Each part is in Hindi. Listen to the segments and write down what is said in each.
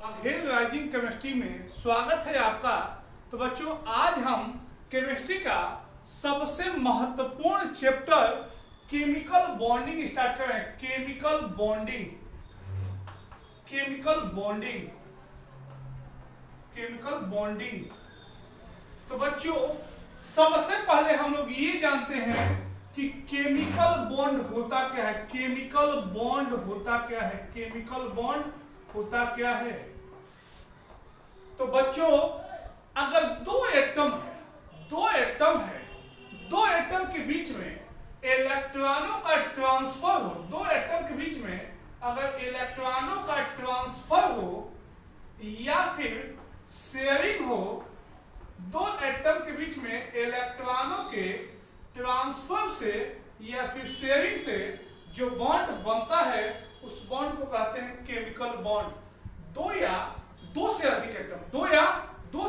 अघेल राइजिंग केमिस्ट्री में स्वागत है आपका। तो बच्चों, आज हम केमिस्ट्री का सबसे महत्वपूर्ण चैप्टर केमिकल बॉन्डिंग स्टार्ट कर रहे हैं। Chemical bonding, chemical bonding, chemical bonding. तो बच्चों, सबसे पहले हम लोग ये जानते हैं कि केमिकल बॉन्ड होता क्या है। केमिकल बॉन्ड होता क्या है? केमिकल बॉन्ड होता क्या है? तो बच्चों, अगर दो एटम है, दो एटम के बीच में इलेक्ट्रॉनों का ट्रांसफर हो, दो एटम के बीच में अगर इलेक्ट्रॉनों का ट्रांसफर हो या फिर शेयरिंग हो, दो एटम के बीच में इलेक्ट्रॉनों के ट्रांसफर से या फिर शेयरिंग से जो बॉन्ड बनता है उस बॉन्ड को कहते हैं केमिकल बॉन्ड। दो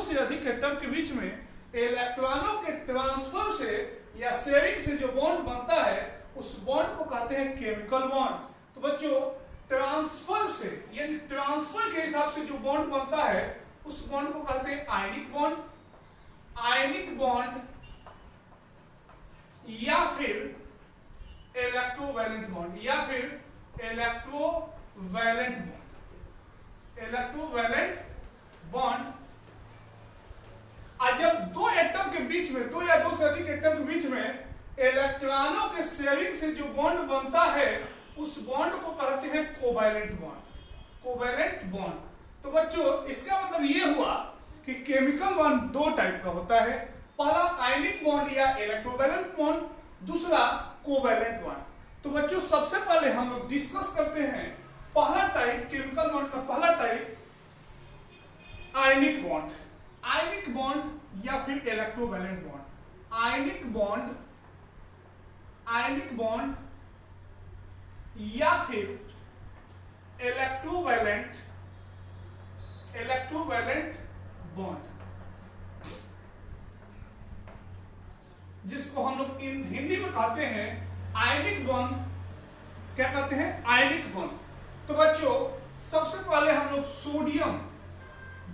से अधिक एटम के बीच में इलेक्ट्रॉनों के ट्रांसफर से या शेयरिंग से जो बॉन्ड बनता है उस बॉन्ड को कहते हैं केमिकल बॉन्ड। तो बच्चों, ट्रांसफर से यानी ट्रांसफर के हिसाब से जो बॉन्ड बनता है उस बॉन्ड को कहते हैं आयनिक बॉन्ड, आयनिक बॉन्ड या फिर इलेक्ट्रोवैलेंट बॉन्ड, या फिर इलेक्ट्रोवैलेंट बॉन्ड, इलेक्ट्रोवैलेंट बॉन्ड। और जब दो एटम के बीच में, दो या दो से अधिक एटम के बीच में इलेक्ट्रॉनों के शेयरिंग से जो बॉन्ड बनता है उस बॉन्ड को कहते हैं कोवैलेंट बॉन्ड, कोवैलेंट बॉन्ड। तो बच्चों, इसका मतलब ये हुआ कि केमिकल बॉन्ड दो टाइप का होता है। पहला आयनिक बॉन्ड या इलेक्ट्रोवैलेंट बॉन्ड, दूसरा कोवैलेंट बॉन्ड। तो बच्चों, सबसे पहले हम लोग डिस्कस करते हैं पहला टाइप, केमिकल बॉन्ड का पहला type ionic bond, ionic bond या फिर electrovalent bond. Ionic bond, ionic bond या फिर इलेक्ट्रोवैलेंट, इलेक्ट्रोवैलेंट बॉन्ड, जिसको हम लोग हिंदी में कहते हैं आयनिक बॉन्ड। क्या कहते हैं? Ionic bond. तो बच्चों, सबसे पहले हम लोग सोडियम,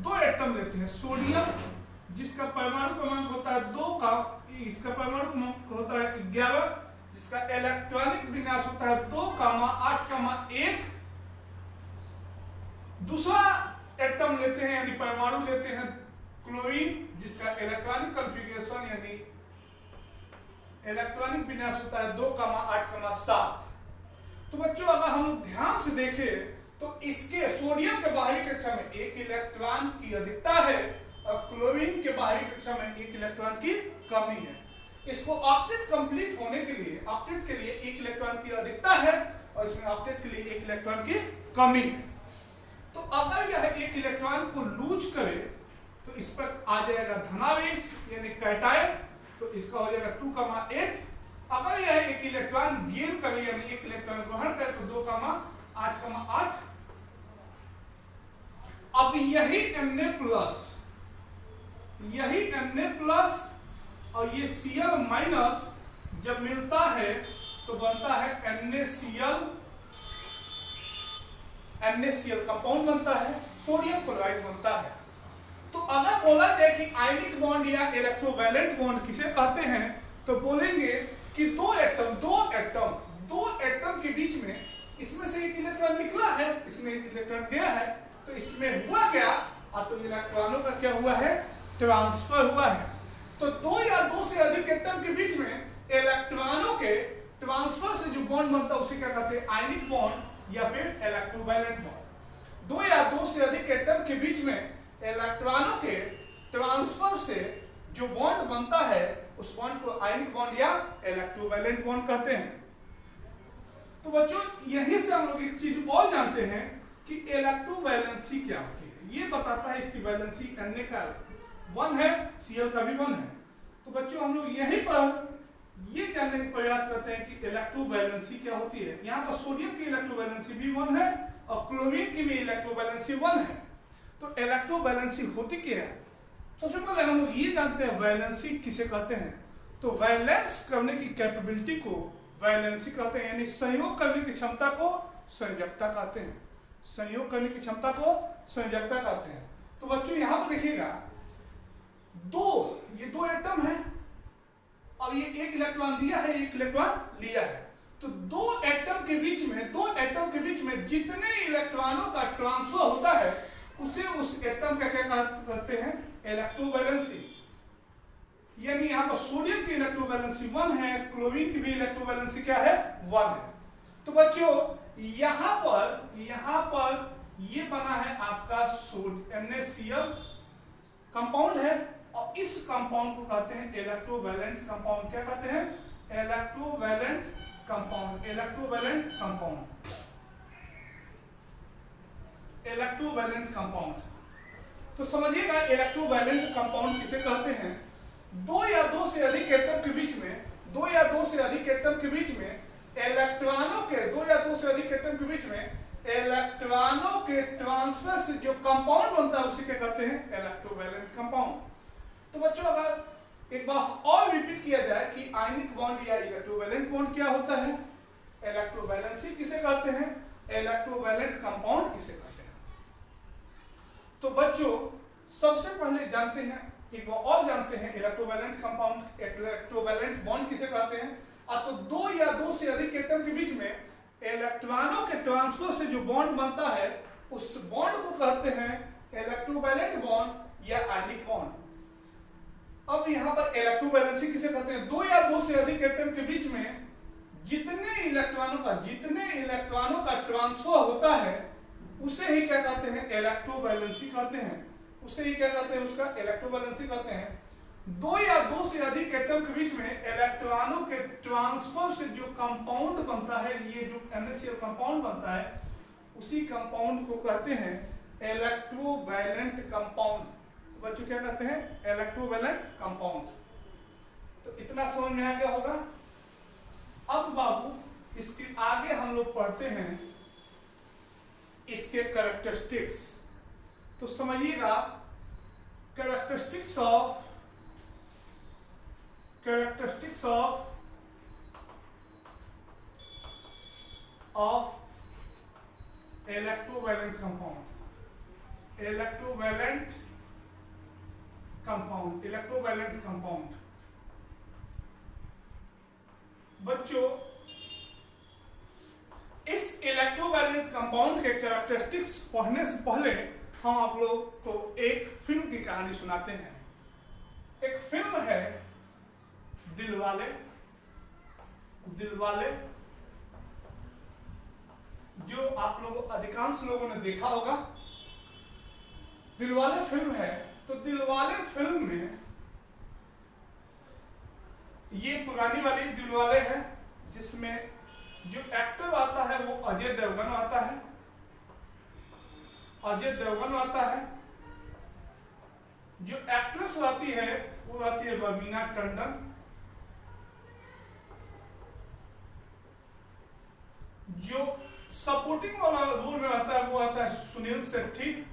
दो एटम लेते हैं। सोडियम जिसका परमाणु क्रमांक होता है 2 का, इसका परमाणु क्रमांक होता है 11, जिसका इलेक्ट्रॉनिक विन्यास होता है 2,8,1। दूसरा एटम लेते हैं यानी परमाणु लेते हैं क्लोरीन, जिसका इलेक्ट्रॉनिक कॉन्फ़िगरेशन यानी इलेक्ट्रॉनिक विन्यास होता है 2,8,7। तो बच्चों, अगर हम लोग ध्यान से देखें तो इसके सोडियम के बाहरी कक्षा में एक इलेक्ट्रॉन की अधिकता है और क्लोरीन के बाहरी कक्षा में एक इलेक्ट्रॉन की कमी है। इसको ऑक्टेट कंप्लीट होने के लिए, ऑक्टेट के लिए एक इलेक्ट्रॉन की अधिकता है और इसमें ऑक्टेट के लिए एक इलेक्ट्रॉन की कमी है। तो अगर यह एक इलेक्ट्रॉन को लूज करे तो इस पर आ जाएगा धनावेश यानी कैटायन, तो इसका हो जाएगा 2,8। अगर यह एक इलेक्ट्रॉन गेन करे यानी एक इलेक्ट्रॉन ग्रहण करे तो 2,8,8। अब यही Na प्लस, यही Na प्लस और ये Cl माइनस जब मिलता है तो बनता है NaCl, NaCl कंपाउंड बनता है, सोडियम क्लोराइड बनता है। तो अगर बोला जाए कि आयनिक बॉन्ड या इलेक्ट्रोवैलेंट बॉन्ड किसे कहते हैं तो बोलेंगे कि दो एटम के बीच में इसमें से एक इलेक्ट्रॉन निकला है, इसमें एक इलेक्ट्रॉन गया है, तो इसमें हुआ क्या? तो इलेक्ट्रॉनों का क्या हुआ है? ट्रांसफर हुआ है। तो दो या दो से अधिक एटम के बीच में इलेक्ट्रॉनों के ट्रांसफर से जो बॉन्ड बनता है उसे क्या कहते हैं? आयनिक बॉन्ड या फिर इलेक्ट्रोवैलेंट बॉन्ड। दो या दो से अधिक एटम के बीच में इलेक्ट्रॉनों के ट्रांसफर से जो बॉन्ड बनता है उस बॉन्ड को आयनिक बॉन्ड या इलेक्ट्रोवैलेंट बॉन्ड कहते हैं। तो बच्चों, यहीं से हम लोग एक चीज और जानते हैं कि इलेक्ट्रोवैलेंसी क्या होती है। ये बताता है इसकी वैलेंसी Na का 1 है, Cl का भी 1 है। तो बच्चों, हम लोग यहीं पर ये जानने का प्रयास करते हैं कि इलेक्ट्रोवैलेंसी क्या होती है। यहाँ पर सोडियम की इलेक्ट्रोवैलेंसी भी 1 है और क्लोरीन की भी इलेक्ट्रोवैलेंसी 1 है। तो इलेक्ट्रोवैलेंसी होती क्या है? सबसे पहले हम लोग ये जानते हैं वैलेंसी किसे कहते हैं। तो वैलेंस करने की कैपेबिलिटी को वैलेंसी कहते हैं, यानी संयोग करने की क्षमता को संयोजकता कहते हैं। संयोग करने की क्षमता को संयोजकता कहते हैं। तो बच्चों यहां पर देखिएगा ये दो एटम है, अब ये एक इलेक्ट्रॉन दिया है, एक इलेक्ट्रॉन लिया है। तो दो एटम के बीच में जितने इलेक्ट्रॉनों का ट्रांसफर होता है उसे उस एटम का क्या कहते हैं, इलेक्ट्रोवैलेंसी। यानी यहाँ पर सोडियम की इलेक्ट्रोवैलेंसी 1 है, क्लोरीन की भी इलेक्ट्रोवैलेंसी क्या है, 1 है। तो बच्चों यहाँ पर ये बना है आपका NaCl कंपाउंड है, और इस कंपाउंड को कहते हैं इलेक्ट्रोवैलेंट कंपाउंड। क्या कहते हैं, इलेक्ट्रोवैलेंट कंपाउंड। इलेक्ट्रोवैलेंट कंपाउंड तो समझिएगा इलेक्ट्रोवैलेंट कंपाउंड किसे कहते हैं, दो या दो से अधिक एटम के बीच में इलेक्ट्रॉनों के ट्रांसफर से जो कंपाउंड बनता है उसे क्या कहते हैं, इलेक्ट्रोवैलेंट कंपाउंड। तो बच्चों अगर एक बार और रिपीट किया जाए कि आयनिक बॉन्ड या इलेक्ट्रोवैलेंट बॉन्ड क्या होता है, इलेक्ट्रोवैलेंसी किसे कहते हैं, इलेक्ट्रोवैलेंट कंपाउंड किसे कहते हैं। तो बच्चों सबसे पहले जानते हैं, एक बार और जानते हैं इलेक्ट्रोवैलेंट कंपाउंड, इलेक्ट्रोवैलेंट बॉन्ड किसे कहते हैं। तो दो या दो से अधिक एटम के बीच में इलेक्ट्रॉनों के ट्रांसफर से जो बॉन्ड बनता है उस बॉन्ड को कहते हैं इलेक्ट्रोवैलेंट बॉन्ड या आयनिक बॉन्ड। अब यहाँ पर इलेक्ट्रोवैलेंसी किसे कहते हैं, दो या दो से अधिक एटम के बीच में जितने इलेक्ट्रॉनों का ट्रांसफर होता है उसे ही क्या कहते हैं, इलेक्ट्रोवैलेंसी कहते हैं। उसका इलेक्ट्रोवैलेंसी कहते हैं। दो या दो से अधिक एटम के बीच में इलेक्ट्रॉनों के ट्रांसफर से जो कंपाउंड बनता है, ये जो NaCl कंपाउंड बनता है, उसी कंपाउंड को कहते हैं इलेक्ट्रोवैलेंट कंपाउंड। तो बच्चों क्या कहते हैं, इलेक्ट्रोवैलेंट कंपाउंड। तो इतना समझ में आ गया होगा। अब बाबू इसके आगे हम लोग पढ़ते हैं इसके कैरेक्टरिस्टिक्स। तो समझिएगा कैरेक्टरिस्टिक्स ऑफ इलेक्ट्रोवैलेंट कंपाउंड। बच्चों इस इलेक्ट्रोवैलेंट कंपाउंड के कैरेक्टरिस्टिक्स पढ़ने से पहले हम आप लोग को एक फिल्म की कहानी सुनाते हैं। एक फिल्म है दिलवाले, जो आप लोग अधिकांश लोगों ने देखा होगा। दिलवाले फिल्म है। तो दिलवाले फिल्म में ये पुरानी वाली दिलवाले है, जिसमें जो एक्टर आता है वो अजय देवगन आता है। जो एक्ट्रेस आती है वो आती है रवीना टंडन। जो सपोर्टिंग वाला रोल में आता है वो आता है सुनील शेट्टी।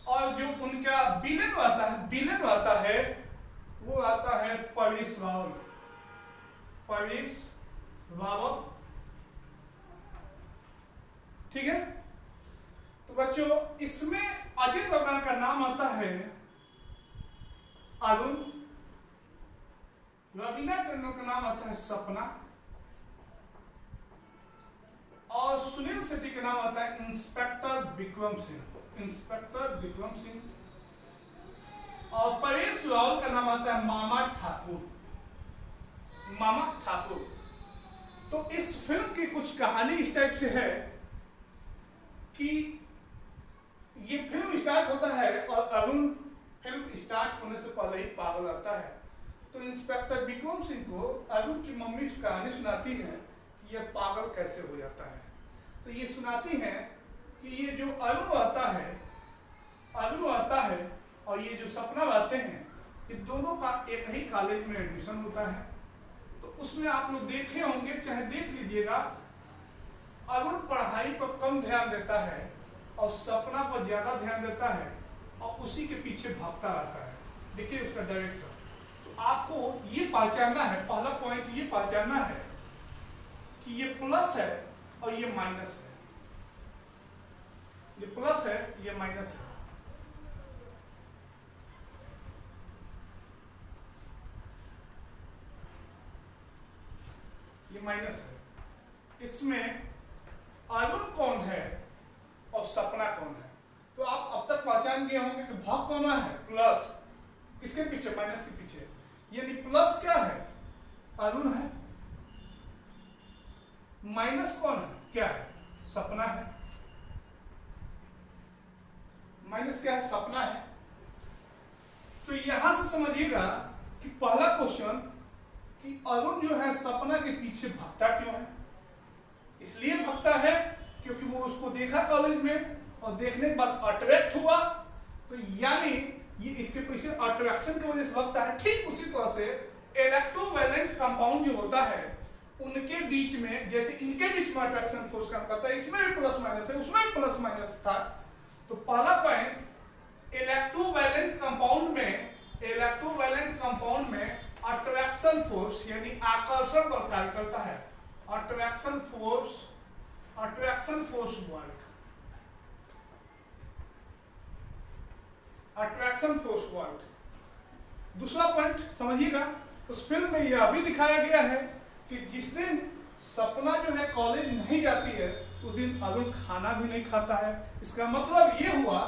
और जो उनका विलेन आता है वो आता है परेश रावल। ठीक है। तो बच्चों इसमें अजय देवगन का नाम आता है अरुण, रवीना टंडन का नाम आता है सपना, और सुनील शेट्टी का नाम आता है इंस्पेक्टर विक्रम सिंह, और परेश रावल का नाम आता है मामा ठाकुर। तो इस फिल्म की कुछ कहानी इस टाइप से है कि ये फिल्म स्टार्ट होता है और अरुण फिल्म स्टार्ट होने से पहले ही पागल आता है। तो इंस्पेक्टर विक्रम सिंह को अरुण की मम्मी कहानी सुनाती है कि ये पागल कैसे हो जाता है। तो ये सुनाती है कि ये जो अरुण आता है और ये जो सपना आते हैं, ये दोनों का एक ही कॉलेज में एडमिशन होता है। तो उसमें आप लोग देखे होंगे, चाहे देख लीजिएगा, अरुण पढ़ाई पर कम ध्यान देता है और सपना पर ज्यादा ध्यान देता है और उसी के पीछे भागता रहता है। देखिए उसका डायरेक्शन। तो आपको ये पहचानना है, पहला पॉइंट ये पहचानना है कि ये प्लस है और ये माइनस है, ये प्लस है ये माइनस है। ये माइनस है। इसमें अरुण कौन है और सपना कौन है? तो आप अब तक पहचान गए होंगे कि भाग कौन है, प्लस, किसके पीछे, माइनस के पीछे। यानी प्लस क्या है, अरुण है, माइनस कौन है, क्या है, सपना है। माइनस क्या है, सपना है। तो यहां से समझिएगा कि पहला क्वेश्चन कि अरुण जो है सपना के पीछे भागता क्यों है? इसलिए भागता है क्योंकि वो उसको देखा कॉलेज में और देखने के बाद अट्रैक्ट हुआ, तो यानी ये इसके पीछे अट्रैक्शन की वजह से भागता है। ठीक उसी तरह से इलेक्ट्रोवैलेंट कंपाउंड जो होता है उनके बीच में, जैसे इनके बीच में अट्रैक्शन फोर्स काम करता है, इसमें भी प्लस माइनस है, उसमें भी प्लस माइनस था। तो पहला पॉइंट, इलेक्ट्रोवैलेंट कंपाउंड में अट्रैक्शन फोर्स यानी आकर्षण बल कार्य करता है। Attraction force work. दूसरा पॉइंट समझिएगा, उस फिल्म में यह भी दिखाया गया है कि जिस दिन सपना जो है कॉलेज नहीं जाती है उस दिन अरुण खाना भी नहीं खाता है। इसका मतलब ये हुआ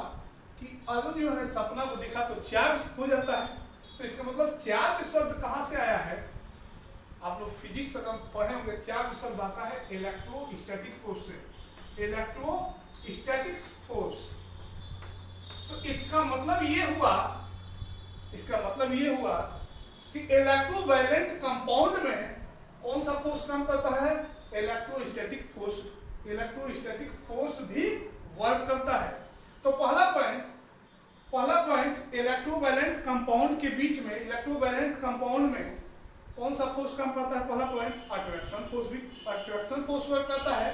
कि अरुण जो है सपना को देखा तो चार्ज हो जाता है। तो इसका मतलब चार्ज शब्द कहां से आया है? आप लोग फिजिक्स अगर पढ़े होंगे, चार्ज शब्द आता है इलेक्ट्रोस्टैटिक फोर्स से, इलेक्ट्रोस्टैटिक फोर्स। तो इसका मतलब ये हुआ कि इलेक्ट्रोवैलेंट कंपाउंड में कौन सा फोर्स काम करता है? इलेक्ट्रोस्टैटिक फोर्स भी वर्क करता है। तो पहला पॉइंट इलेक्ट्रोवैलेंट कंपाउंड के बीच में, इलेक्ट्रोवैलेंट कंपाउंड में कौन सा फोर्स काम करता है? पहला पॉइंट अट्रैक्शन फोर्स वर्क करता है।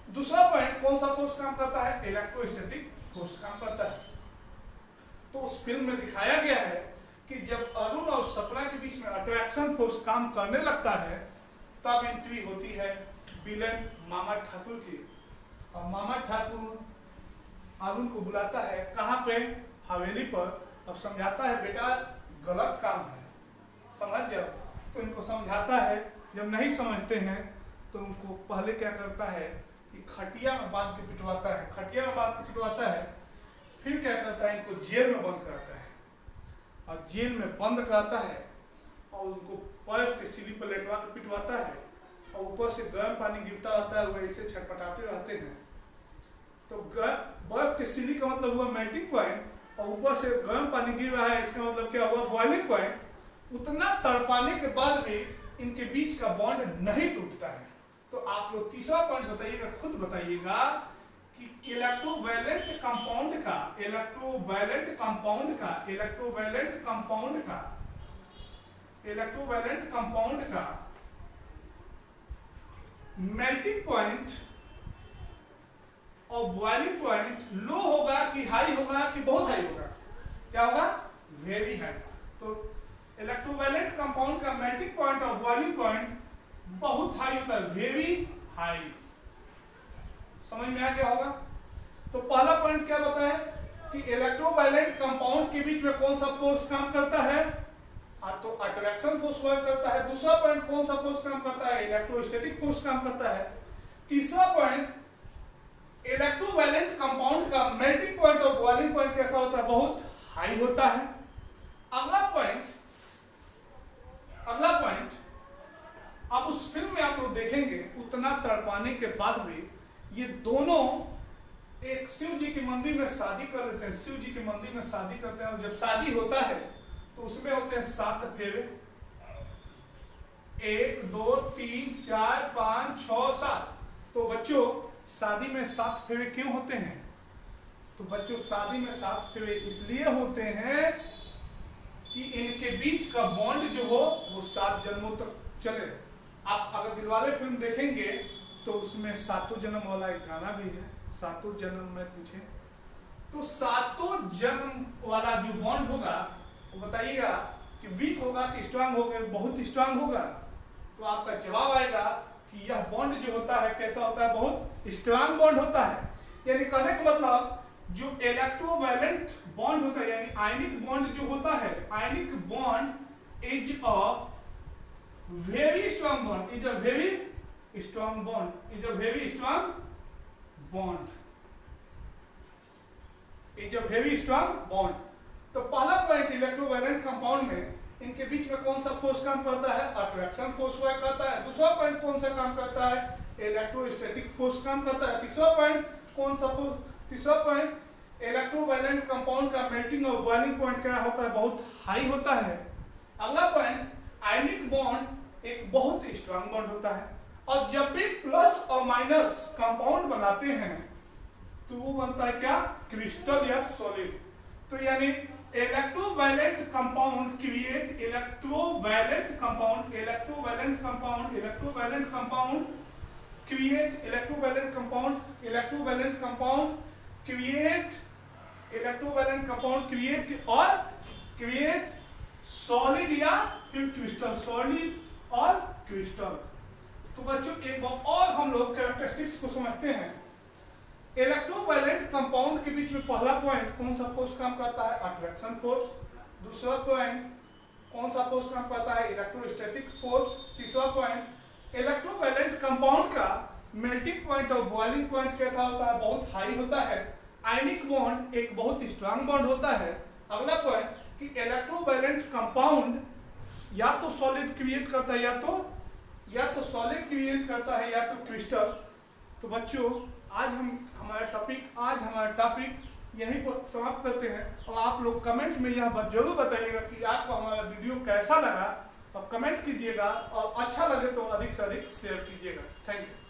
दूसरा पॉइंट कौन सा फोर्स काम करता है? इलेक्ट्रोस्टैटिक फोर्स काम करता है। तो उस फिल्म में दिखाया गया है कि जब अरुण और सपना के बीच में अट्रैक्शन फोर्स काम करने लगता है तब एंट्री होती है विलेन मामा ठाकुर की, और मामा ठाकुर अरुण को बुलाता है, कहाँ पे? हवेली पर। अब समझाता है बेटा गलत काम है, समझ जाओ। तो इनको समझाता है, जब नहीं समझते हैं तो उनको पहले क्या करता है कि खटिया में बांध के पिटवाता है। फिर क्या करता है, इनको जेल में बंद कराता है, और जेल में बंद कराता है और उनको बर्फ के सिली पर लेटवा के पिटवाता है, और ऊपर से गर्म पानी गिरता रहता है, वो ऐसे छटपटाते रहते हैं। तो बर्फ के सिली का मतलब हुआ मेल्टिंग पॉइंट, और ऊपर से गर्म पानी गिर रहा है, इसका मतलब क्या हुआ? Boiling point. उतना तड़पाने के बाद भी इनके बीच का बॉन्ड नहीं टूटता है। तो आप लोग तीसरा पॉइंट बताइएगा, खुद बताइएगा कि इलेक्ट्रोवैलेंट कंपाउंड का मेल्टिंग पॉइंट और बॉइलिंग पॉइंट लो होगा कि हाई होगा कि बहुत हाई होगा? क्या होगा? Very high. तो इलेक्ट्रोवैलेंट कंपाउंड का मेल्टिंग पॉइंट और बॉइलिंग पॉइंट बहुत हाई होता है, वेरी हाई। समझ में आ गया होगा? तो पहला पॉइंट क्या बताया कि इलेक्ट्रोवैलेंट कंपाउंड के बीच में कौन सा फोर्स काम करता है? तो अट्रैक्शन फोर्स वर्क करता है। दूसरा पॉइंट कौन सा फोर्स काम करता है? इलेक्ट्रोस्टैटिक फोर्स काम करता है। तीसरा पॉइंट, इलेक्ट्रोवैलेंट कंपाउंड का मेल्टिंग पॉइंट और बॉइलिंग पॉइंट कैसा होता है? बहुत हाई होता है। अगला पॉइंट, अब उस फिल्म में आप लोग देखेंगे उतना तड़पाने के बाद भी ये दोनों एक शिव जी के मंदिर में शादी कर लेते हैं, शिव जी के मंदिर में शादी करते हैं, और जब शादी होता है तो उसमें होते हैं 7 फेरे, 1 2 3 4 5 6 7। तो बच्चों शादी में 7 फेरे क्यों होते हैं? तो बच्चों शादी में 7 फेरे इसलिए होते हैं कि इनके बीच का बॉन्ड जो हो वो 7 जन्मों तक चले। आप अगर दिलवाले फिल्म देखेंगे तो उसमें 7 जन्म वाला एक गाना भी है, 7 जन्म में पूछे। तो 7 जन्म वाला जो बॉन्ड होगा वो बताइएगा कि वीक होगा कि स्ट्रांग होगा? बहुत स्ट्रांग होगा। तो आपका जवाब आएगा कि यह बॉन्ड जो होता है कैसा होता है, बहुत स्ट्रांग बॉन्ड होता है। यानी कहने का मतलब जो इलेक्ट्रोवैलेंट बॉन्ड होता है यानी आयनिक बॉन्ड जो होता है, ionic bond is a very strong bond, is a very strong bond, is a very strong bond, is a very strong bond. तो पहला पॉइंट इलेक्ट्रोवैलेंट कंपाउंड में इनके बीच में कौन सा फोर्स काम करता है, अट्रैक्शन फोर्स वर्क करता है। दूसरा पॉइंट कौन सा काम करता है, इलेक्ट्रोस्टैटिक फोर्स काम करता है। तीसरा पॉइंट कौन सा फोर्स, तीसरा पॉइंट इलेक्ट्रोवैलेंट कंपाउंड का मेल्टिंग और बॉइलिंग पॉइंट क्या होता है, बहुत हाई होता है। अगला पॉइंट आयनिक बॉन्ड एक बहुत स्ट्रांग बॉन्ड होता है और जब भी प्लस और माइनस कंपाउंड बनाते हैं तो वो बनता है क्या, क्रिस्टल या सॉलिड। तो यानी electrovalent compound create electrovalent compound, electrovalent compound, electrovalent compound create electrovalent compound, electrovalent compound create electrovalent compound create और क्रिएट सॉलिड या फिर क्रिस्टल, सॉलिड और क्रिस्टल। तो बच्चों एक बार और हम लोग कैरेक्टरिस्टिक्स को समझते हैं। इलेक्ट्रोवैलेंट कंपाउंड के बीच में पहला पॉइंट कौन सा फोर्स काम करता है, अट्रैक्शन फोर्स। दूसरा पॉइंट कौन सा फोर्स काम करता है, इलेक्ट्रोस्टैटिक फोर्स। तीसरा पॉइंट इलेक्ट्रोवैलेंट कंपाउंड का मेल्टिंग पॉइंट और बॉइलिंग पॉइंट कैसा होता है, बहुत हाई होता है। आयनिक बॉन्ड एक बहुत स्ट्रांग बॉन्ड होता है। अगला पॉइंट कि इलेक्ट्रोवैलेंट कंपाउंड या तो सॉलिड क्रिएट करता है या तो सॉलिड क्रिएट करता है या तो क्रिस्टल। तो बच्चों आज हमारा टॉपिक यहीं पर समाप्त करते हैं और आप लोग कमेंट में यह बात जरूर बताइएगा कि आपको हमारा वीडियो कैसा लगा और कमेंट कीजिएगा और अच्छा लगे तो अधिक से अधिक शेयर कीजिएगा। Thank you.